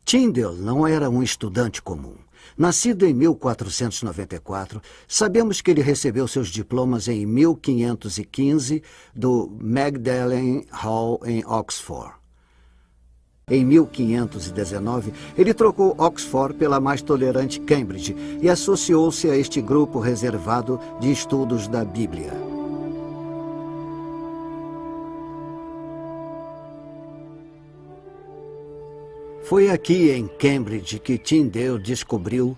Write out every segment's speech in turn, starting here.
Tyndale não era um estudante comum. Nascido em 1494, sabemos que ele recebeu seus diplomas em 1515 do Magdalen Hall em Oxford. Em 1519, ele trocou Oxford pela mais tolerante Cambridge e associou-se a este grupo reservado de estudos da Bíblia. Foi aqui em Cambridge que Tyndale descobriu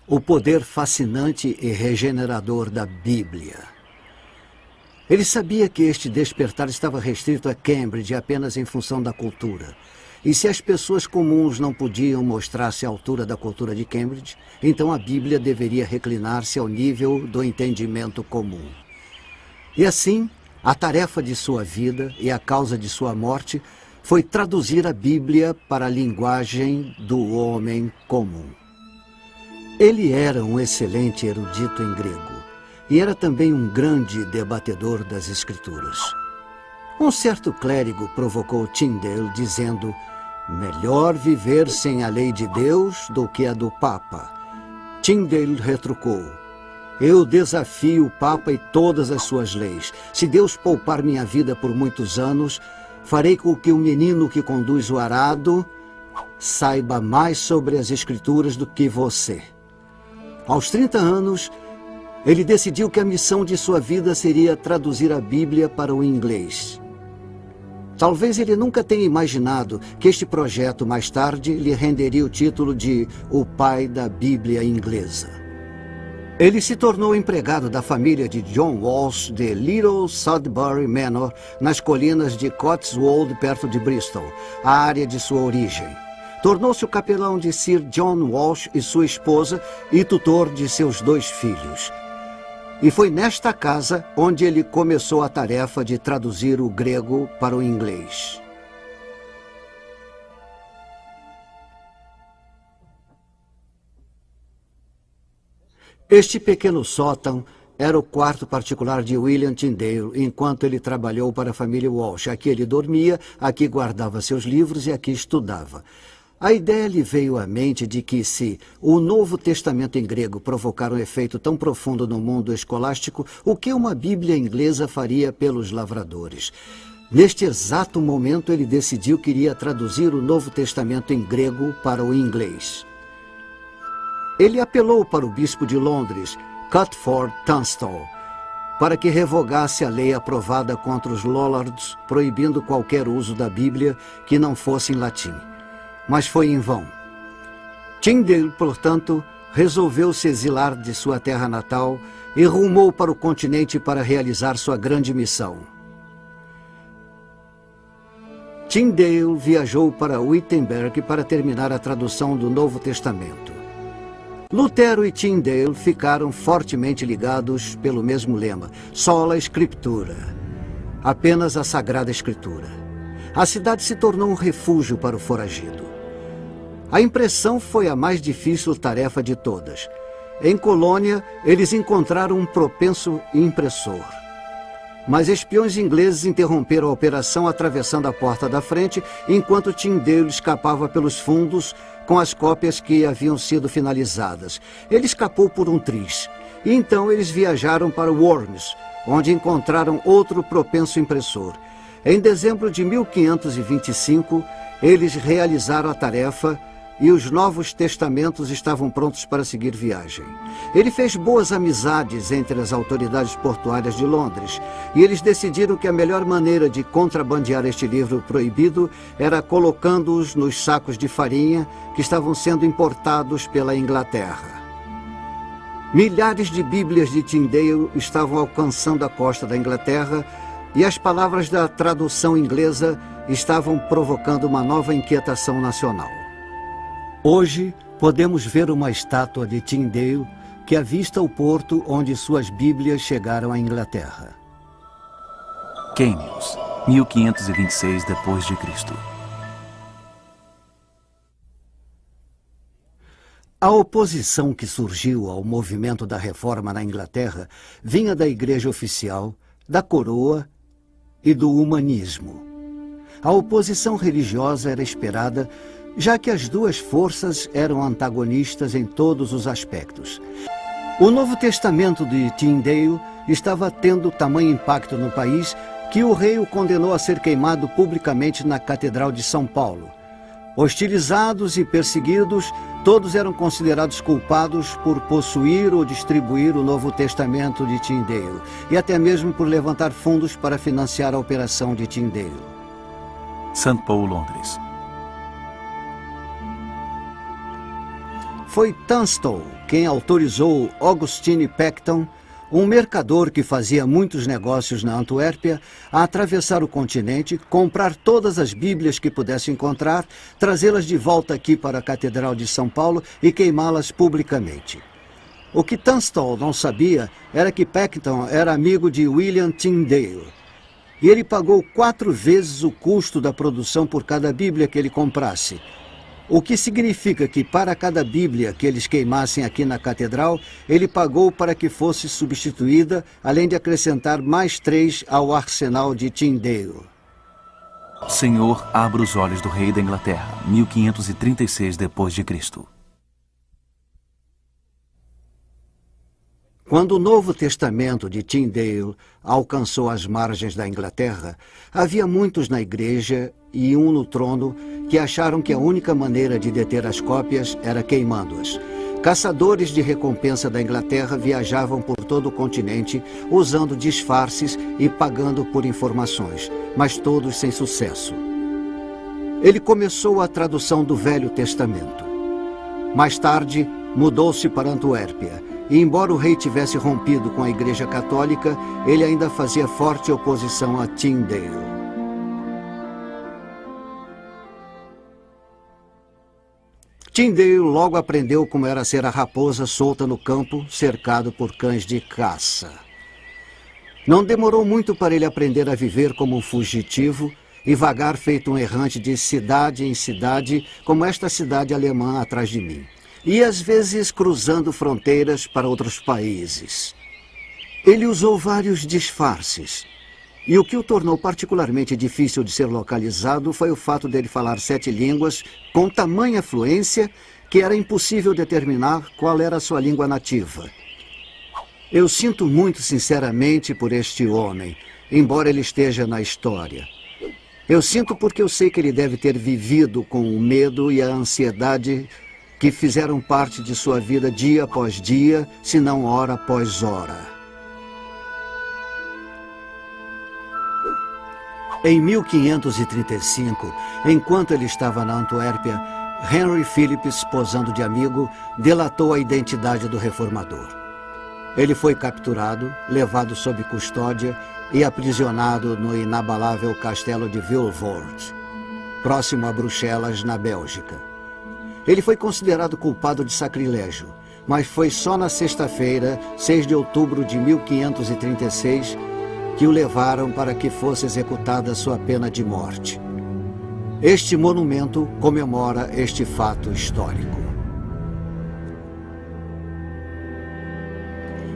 o poder fascinante e regenerador da Bíblia. Ele sabia que este despertar estava restrito a Cambridge apenas em função da cultura. E se as pessoas comuns não podiam mostrar-se à altura da cultura de Cambridge, então a Bíblia deveria reclinar-se ao nível do entendimento comum. E assim, a tarefa de sua vida e a causa de sua morte foi traduzir a Bíblia para a linguagem do homem comum. Ele era um excelente erudito em grego e era também um grande debatedor das Escrituras. Um certo clérigo provocou Tyndale dizendo: melhor viver sem a lei de Deus do que a do Papa. Tyndale retrucou: eu desafio o Papa e todas as suas leis. Se Deus poupar minha vida por muitos anos, farei com que o menino que conduz o arado saiba mais sobre as Escrituras do que você. Aos 30 anos, ele decidiu que a missão de sua vida seria traduzir a Bíblia para o inglês. Talvez ele nunca tenha imaginado que este projeto mais tarde lhe renderia o título de o pai da Bíblia inglesa. Ele se tornou empregado da família de John Walsh de Little Sudbury Manor, nas colinas de Cotswold, perto de Bristol, a área de sua origem. Tornou-se o capelão de Sir John Walsh e sua esposa e tutor de seus 2 filhos. E foi nesta casa onde ele começou a tarefa de traduzir o grego para o inglês. Este pequeno sótão era o quarto particular de William Tyndale, enquanto ele trabalhou para a família Walsh. Aqui ele dormia, aqui guardava seus livros e aqui estudava. A ideia lhe veio à mente de que, se o Novo Testamento em grego provocar um efeito tão profundo no mundo escolástico, o que uma Bíblia inglesa faria pelos lavradores? Neste exato momento, ele decidiu que iria traduzir o Novo Testamento em grego para o inglês. Ele apelou para o bispo de Londres, Cuthford Tunstall, para que revogasse a lei aprovada contra os Lollards, proibindo qualquer uso da Bíblia que não fosse em latim. Mas foi em vão. Tyndale, portanto, resolveu se exilar de sua terra natal e rumou para o continente para realizar sua grande missão. Tyndale viajou para Wittenberg para terminar a tradução do Novo Testamento. Lutero e Tyndale ficaram fortemente ligados pelo mesmo lema: sola scriptura, apenas a Sagrada Escritura. A cidade se tornou um refúgio para o foragido. A impressão foi a mais difícil tarefa de todas. Em Colônia, eles encontraram um propenso impressor. Mas espiões ingleses interromperam a operação atravessando a porta da frente, enquanto Tyndale escapava pelos fundos com as cópias que haviam sido finalizadas. Ele escapou por um triz. E então eles viajaram para Worms, onde encontraram outro propenso impressor. Em dezembro de 1525, eles realizaram a tarefa e os Novos Testamentos estavam prontos para seguir viagem. Ele fez boas amizades entre as autoridades portuárias de Londres, e eles decidiram que a melhor maneira de contrabandear este livro proibido era colocando-os nos sacos de farinha que estavam sendo importados pela Inglaterra. Milhares de Bíblias de Tyndale estavam alcançando a costa da Inglaterra, e as palavras da tradução inglesa estavam provocando uma nova inquietação nacional. Hoje, podemos ver uma estátua de Tyndale que avista o porto onde suas Bíblias chegaram à Inglaterra. Keynes, 1526 d.C. A oposição que surgiu ao movimento da reforma na Inglaterra vinha da Igreja Oficial, da Coroa e do humanismo. A oposição religiosa era esperada já que as duas forças eram antagonistas em todos os aspectos. O Novo Testamento de Tyndale estava tendo tamanho impacto no país que o rei o condenou a ser queimado publicamente na Catedral de São Paulo. Hostilizados e perseguidos, todos eram considerados culpados por possuir ou distribuir o Novo Testamento de Tyndale, e até mesmo por levantar fundos para financiar a operação de Tyndale. St. Paul, Londres. Foi Tunstall quem autorizou Augustine Peckham, um mercador que fazia muitos negócios na Antuérpia, a atravessar o continente, comprar todas as Bíblias que pudesse encontrar, trazê-las de volta aqui para a Catedral de São Paulo e queimá-las publicamente. O que Tunstall não sabia era que Peckham era amigo de William Tyndale, e ele pagou 4 vezes o custo da produção por cada Bíblia que ele comprasse. O que significa que para cada Bíblia que eles queimassem aqui na Catedral, ele pagou para que fosse substituída, além de acrescentar mais 3 ao arsenal de Tyndale. Senhor, abra os olhos do rei da Inglaterra, 1536 d.C. Quando o Novo Testamento de Tyndale alcançou as margens da Inglaterra, havia muitos na igreja e um no trono que acharam que a única maneira de deter as cópias era queimando-as. Caçadores de recompensa da Inglaterra viajavam por todo o continente usando disfarces e pagando por informações, mas todos sem sucesso. Ele começou a tradução do Velho Testamento. Mais tarde, mudou-se para Antuérpia, e embora o rei tivesse rompido com a Igreja Católica, ele ainda fazia forte oposição a Tyndale. Tyndale logo aprendeu como era ser a raposa solta no campo, cercado por cães de caça. Não demorou muito para ele aprender a viver como um fugitivo e vagar feito um errante de cidade em cidade, como esta cidade alemã atrás de mim. E às vezes cruzando fronteiras para outros países. Ele usou vários disfarces. E o que o tornou particularmente difícil de ser localizado foi o fato dele falar 7 línguas com tamanha fluência que era impossível determinar qual era a sua língua nativa. Eu sinto muito sinceramente por este homem, embora ele esteja na história. Eu sinto porque eu sei que ele deve ter vivido com o medo e a ansiedade que fizeram parte de sua vida dia após dia, se não hora após hora. Em 1535, enquanto ele estava na Antuérpia, Henry Phillips, posando de amigo, delatou a identidade do reformador. Ele foi capturado, levado sob custódia e aprisionado no inabalável castelo de Vilvoorde, próximo a Bruxelas, na Bélgica. Ele foi considerado culpado de sacrilégio, mas foi só na sexta-feira, 6 de outubro de 1536, que o levaram para que fosse executada sua pena de morte. Este monumento comemora este fato histórico.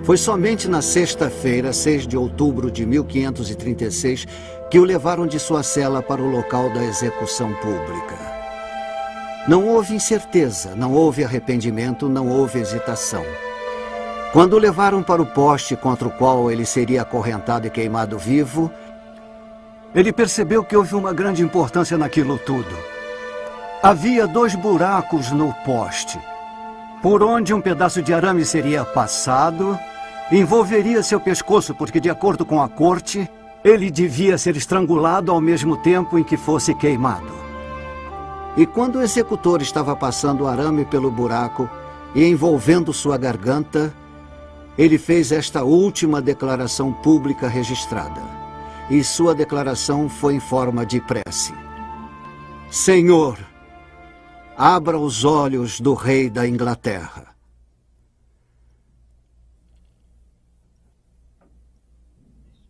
Foi somente na sexta-feira, 6 de outubro de 1536, que o levaram de sua cela para o local da execução pública. Não houve incerteza, não houve arrependimento, não houve hesitação. Quando o levaram para o poste contra o qual ele seria acorrentado e queimado vivo, ele percebeu que houve uma grande importância naquilo tudo. Havia 2 buracos no poste, por onde um pedaço de arame seria passado, envolveria seu pescoço, porque, de acordo com a corte, ele devia ser estrangulado ao mesmo tempo em que fosse queimado. E quando o executor estava passando o arame pelo buraco e envolvendo sua garganta, ele fez esta última declaração pública registrada. E sua declaração foi em forma de prece. Senhor, abra os olhos do rei da Inglaterra.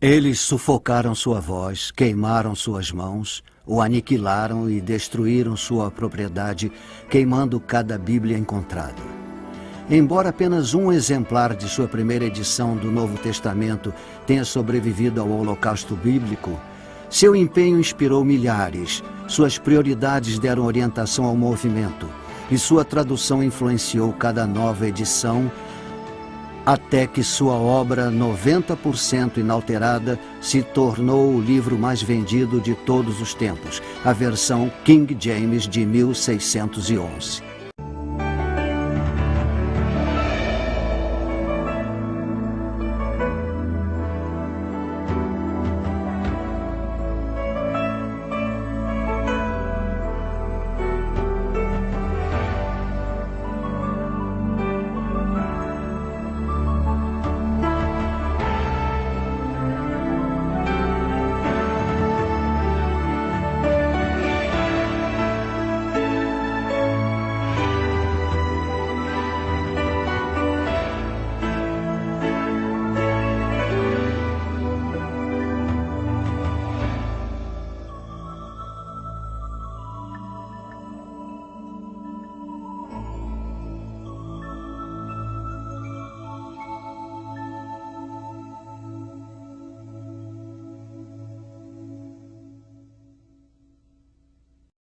Eles sufocaram sua voz, queimaram suas mãos, o aniquilaram e destruíram sua propriedade, queimando cada Bíblia encontrada. Embora apenas um exemplar de sua primeira edição do Novo Testamento tenha sobrevivido ao Holocausto Bíblico, Seu empenho inspirou milhares, suas prioridades deram orientação ao movimento e sua tradução influenciou cada nova edição, até que sua obra, 90% inalterada, se tornou o livro mais vendido de todos os tempos, a versão King James de 1611.